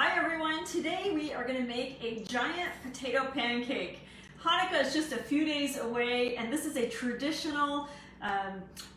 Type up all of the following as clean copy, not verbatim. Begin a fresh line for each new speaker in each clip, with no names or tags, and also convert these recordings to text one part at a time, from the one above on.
Hi everyone, today we are going to make a giant potato pancake. Hanukkah is just a few days away and this is a traditional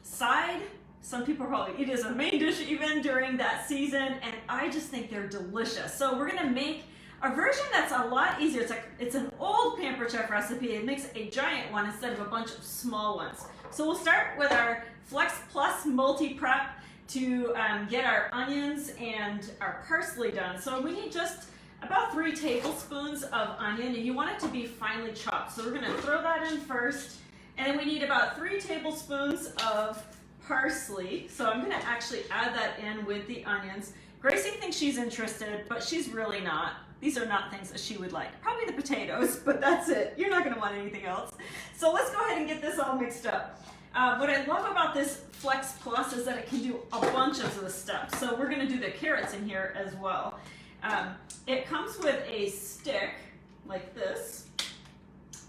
side. Some people probably eat it as a main dish even during that season, and I just think they're delicious. So we're going to make a version that's a lot easier. It's an old Pampered Chef recipe. It makes a giant one instead of a bunch of small ones. So we'll start with our Flex Plus multi-prep to get our onions and our parsley done. So we need just about 3 tablespoons of onion, and you want it to be finely chopped. So we're gonna throw that in first, and then we need about 3 tablespoons of parsley. So I'm gonna actually add that in with the onions. Gracie thinks she's interested, but she's really not. These are not things that she would like. Probably the potatoes, but that's it. You're not gonna want anything else. So let's go ahead and get this all mixed up. What I love about this Flex Plus is that it can do a bunch of the steps. So we're gonna do the carrots in here as well. It comes with a stick like this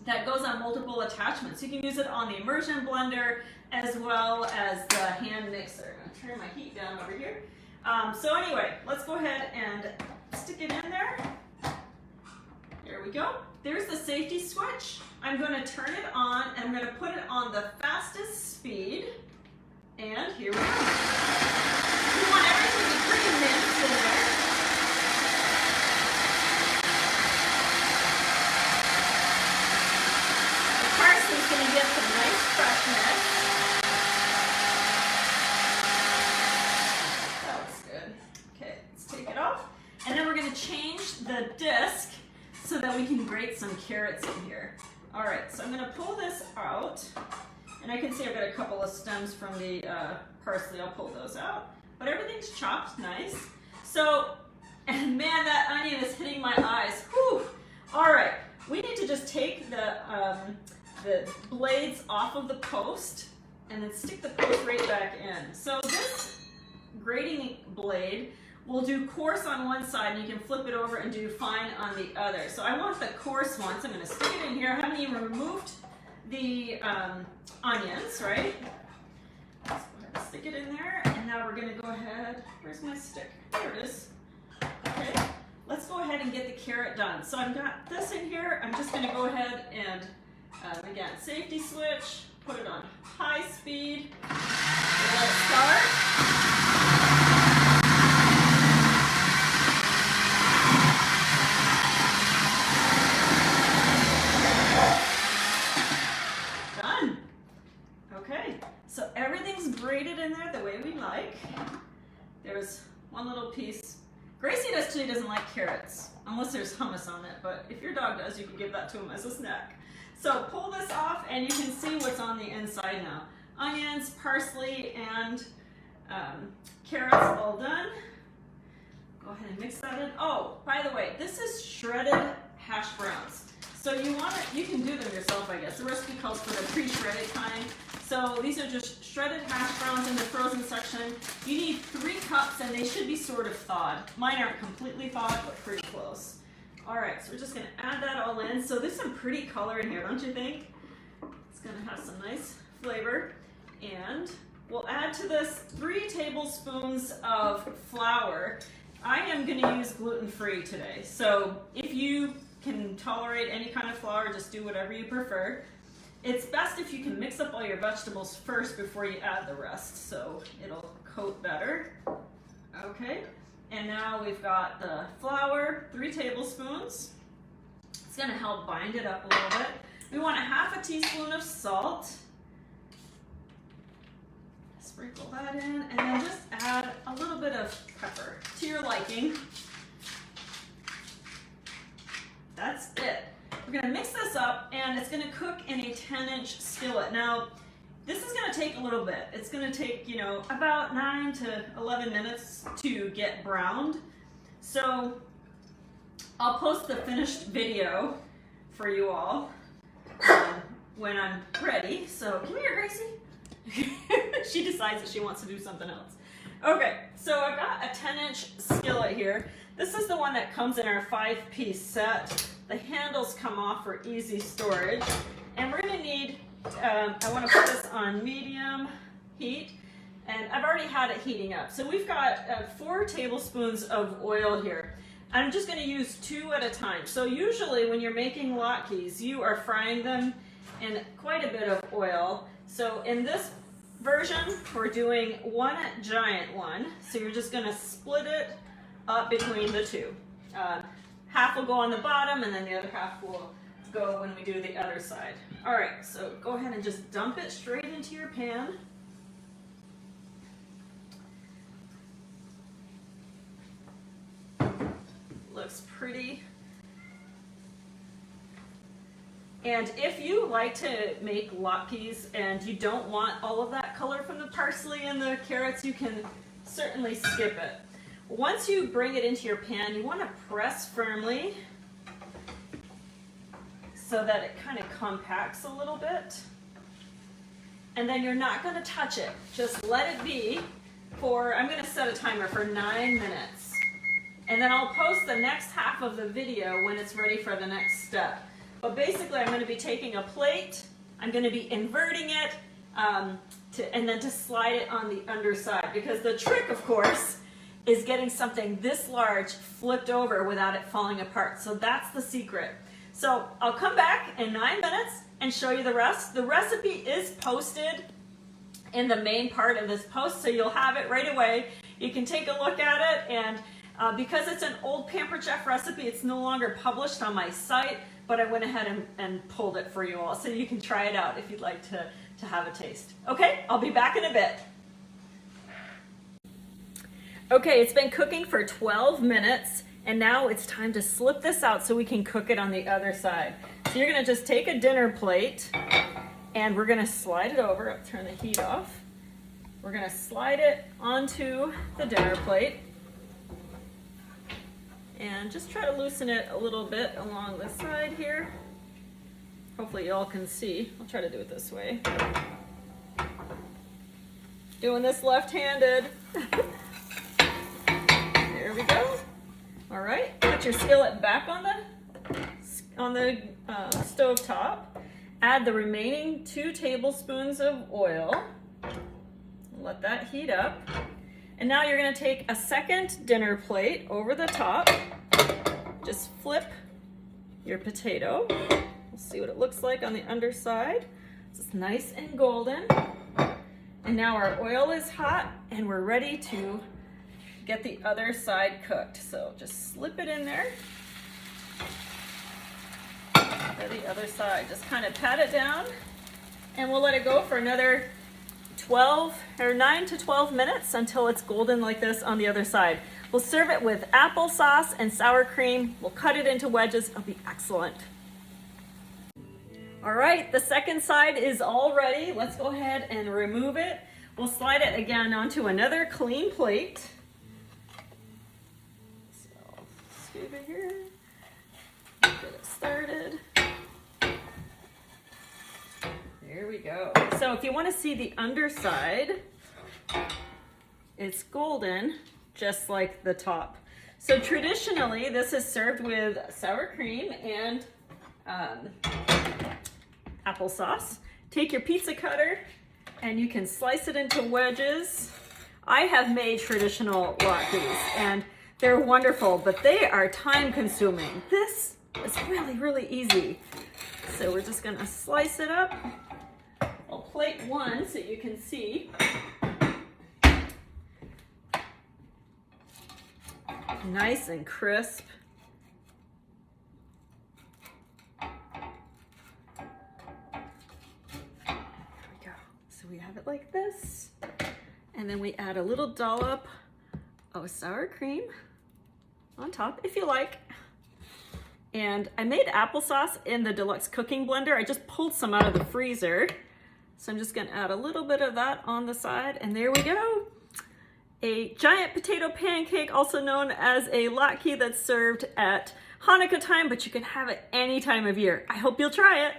that goes on multiple attachments. You can use it on the immersion blender as well as the hand mixer. I'm gonna turn my heat down over here. So anyway, let's go ahead and stick it in there. There we go. There's the safety switch. I'm going to turn it on and I'm going to put it on the fastest speed. And here we go. You want everything to be pretty minced in there. The parsley's going to get some nice freshness. That looks good. Okay, let's take it off. And then we're going to change the disc so that we can grate some carrots in here. All right, so I'm gonna pull this out, and I can see I've got a couple of stems from the parsley. I'll pull those out, but everything's chopped nice. So, and man, that onion is hitting my eyes. Whew. All right, we need to just take the blades off of the post and then stick the post right back in. So this grating blade will do coarse on one side, and you can flip it over and do fine on the other. So I want the coarse one, so I'm gonna stick it in here. I haven't even removed the onions, right? Let's go ahead and stick it in there, and now we're gonna go ahead, where's my stick? There it is. Okay, let's go ahead and get the carrot done. So I've got this in here. I'm just gonna go ahead and, again, safety switch, put it on high speed, let it start. So everything's grated in there the way we like. There's one little piece. Gracie actually doesn't like carrots, unless there's hummus on it, but if your dog does, you can give that to him as a snack. So pull this off and you can see what's on the inside now. Onions, parsley, and carrots all done. Go ahead and mix that in. Oh, by the way, this is shredded hash browns. So you can do them yourself, I guess. The recipe calls for the pre-shredded kind. So these are just shredded hash browns in the frozen section. You need 3 cups and they should be sort of thawed. Mine aren't completely thawed, but pretty close. All right, so we're just gonna add that all in. So there's some pretty color in here, don't you think? It's gonna have some nice flavor. And we'll add to this 3 tablespoons of flour. I am gonna use gluten-free today. So if you can tolerate any kind of flour, just do whatever you prefer. It's best if you can mix up all your vegetables first before you add the rest, so it'll coat better. Okay, and now we've got the flour, 3 tablespoons. It's gonna help bind it up a little bit. We want a ½ teaspoon of salt. Sprinkle that in, and then just add a little bit of pepper to your liking. That's it. We're gonna mix this up, and it's gonna cook in a 10-inch skillet. Now, this is gonna take a little bit. It's gonna take, about 9 to 11 minutes to get browned. So I'll post the finished video for you all when I'm ready. So come here, Gracie. She decides that she wants to do something else. Okay, so I've got a 10-inch skillet here. This is the one that comes in our 5-piece set. The handles come off for easy storage. And we're gonna need, I wanna put this on medium heat. And I've already had it heating up. So we've got 4 tablespoons of oil here. I'm just going to use 2 at a time. So usually when you're making latkes, you are frying them in quite a bit of oil. So in this version, we're doing 1 giant one. So you're just going to split it up between the 2. Half will go on the bottom, and then the other half will go when we do the other side. All right, so go ahead and just dump it straight into your pan. Looks pretty. And if you like to make latkes and you don't want all of that color from the parsley and the carrots, you can certainly skip it. Once you bring it into your pan, you want to press firmly so that it kind of compacts a little bit. And then you're not going to touch it. Just let it be for, I'm going to set a timer for 9 minutes. And then I'll post the next half of the video when it's ready for the next step. But basically I'm going to be taking a plate, I'm going to be inverting it, and then to slide it on the underside. Because the trick, of course, is getting something this large flipped over without it falling apart. So that's the secret. So I'll come back in 9 minutes and show you the rest. The recipe is posted in the main part of this post, so you'll have it right away. You can take a look at it, and because it's an old Pampered Chef recipe, it's no longer published on my site, but I went ahead and pulled it for you all, so you can try it out if you'd like to have a taste. Okay, I'll be back in a bit. Okay, it's been cooking for 12 minutes, and now it's time to slip this out so we can cook it on the other side. So you're gonna just take a dinner plate, and we're gonna slide it over. I'll turn the heat off. We're gonna slide it onto the dinner plate, and just try to loosen it a little bit along the side here. Hopefully y'all can see. I'll try to do it this way. Doing this left-handed. There we go. All right, put your skillet back on the stove top. Add the remaining 2 tablespoons of oil. Let that heat up. And now you're going to take a second dinner plate over the top. Just flip your potato. We'll see what it looks like on the underside. It's nice and golden. And now our oil is hot and we're ready to get the other side cooked. So just slip it in there. For the other side, just kind of pat it down, and we'll let it go for another 9 to 12 minutes until it's golden like this on the other side. We'll serve it with applesauce and sour cream. We'll cut it into wedges. It'll be excellent. All right, the second side is all ready. Let's go ahead and remove it. We'll slide it again onto another clean plate. So, scoop it here. Get it started. There we go. So if you want to see the underside, it's golden, just like the top. So traditionally, this is served with sour cream and applesauce. Take your pizza cutter and you can slice it into wedges. I have made traditional latkes and they're wonderful, but they are time consuming. This is really, really easy. So we're just gonna slice it up. I'll plate one so you can see. Nice and crisp. There we go. So we have it like this. And then we add a little dollop of sour cream on top, if you like. And I made applesauce in the deluxe cooking blender. I just pulled some out of the freezer. So I'm just gonna add a little bit of that on the side, and there we go. A giant potato pancake, also known as a latke, that's served at Hanukkah time, but you can have it any time of year. I hope you'll try it.